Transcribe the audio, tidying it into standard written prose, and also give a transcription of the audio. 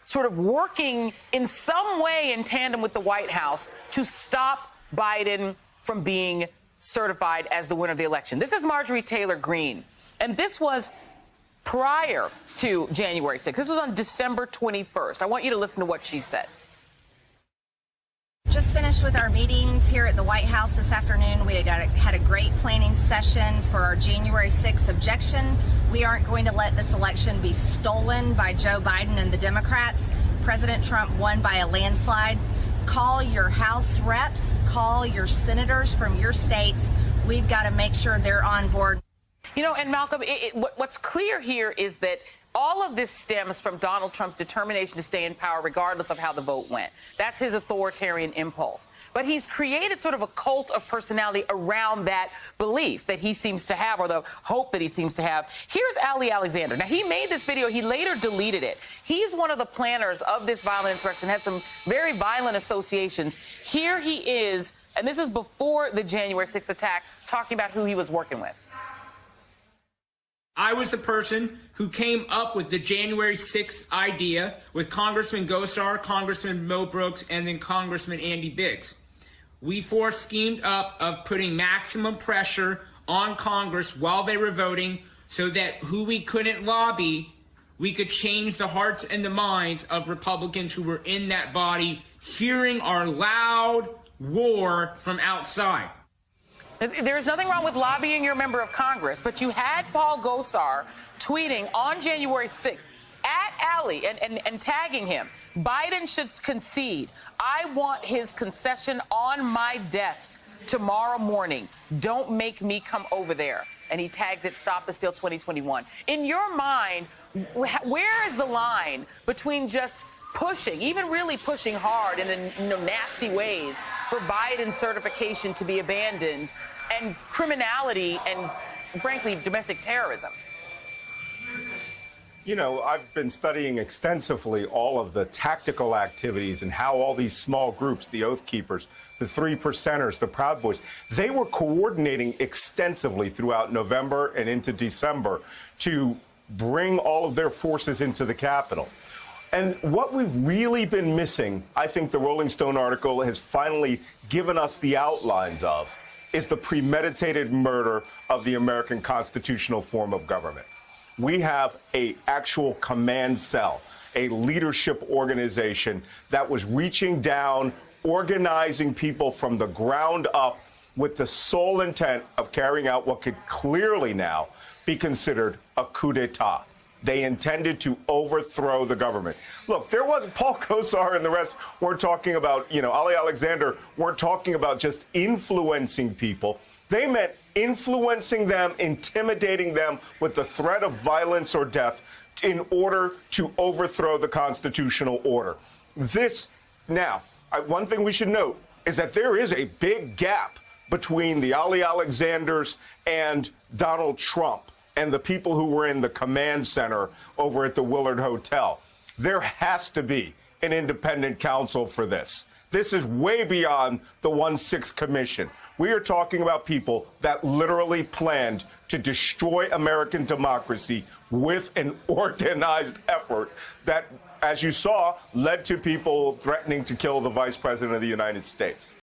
sort of working in some way in tandem with the White House to stop Biden from being certified as the winner of the election. This is Marjorie Taylor Greene, and this was prior to January 6th. This was on December 21st. I want you to listen to what she said. Just finished with our meetings here at the White House this afternoon. We had a great planning session for our January 6th objection. We aren't going to let this election be stolen by Joe Biden and the Democrats. President Trump won by a landslide. Call your House reps, call your senators from your states. We've got to make sure they're on board. You know, and Malcolm, what's clear here is that all of this stems from Donald Trump's determination to stay in power regardless of how the vote went. That's his authoritarian impulse. But he's created sort of a cult of personality around that belief that he seems to have, or the hope that he seems to have. Here's Ali Alexander. Now, he made this video. He later deleted it. He's one of the planners of this violent insurrection, has some very violent associations. Here he is, and this is before the January 6th attack, talking about who he was working with. I was the person who came up with the January 6th idea with Congressman Gosar, Congressman Mo Brooks, and then Congressman Andy Biggs. We four schemed up of putting maximum pressure on Congress while they were voting so that who we couldn't lobby, we could change the hearts and the minds of Republicans who were in that body hearing our loud roar from outside. There's nothing wrong with lobbying your member of Congress, but you had Paul Gosar tweeting on January 6th at Ali and tagging him. Biden should concede. I want his concession on my desk tomorrow morning. Don't make me come over there. And he tags it, Stop the Steal 2021. In your mind, where is the line between just pushing, even really pushing hard in nasty ways for Biden's certification to be abandoned, and criminality and, frankly, domestic terrorism? You know, I've been studying extensively all of the tactical activities and how all these small groups, the Oath Keepers, the 3 Percenters, the Proud Boys, they were coordinating extensively throughout November and into December to bring all of their forces into the Capitol. And what we've really been missing, I think the Rolling Stone article has finally given us the outlines of, is the premeditated murder of the American constitutional form of government. We have an actual command cell, a leadership organization that was reaching down, organizing people from the ground up with the sole intent of carrying out what could clearly now be considered a coup d'etat. They intended to overthrow the government. Look, there wasn't, Paul Gosar and the rest weren't talking about, Ali Alexander weren't talking about just influencing people. They meant influencing them, intimidating them with the threat of violence or death in order to overthrow the constitutional order. One thing we should note is that there is a big gap between the Ali Alexanders and Donald Trump and the people who were in the command center over at the Willard Hotel. There has to be an independent counsel for this. This is way beyond the 1-6 commission. We are talking about people that literally planned to destroy American democracy with an organized effort that, as you saw, led to people threatening to kill the Vice President of the United States.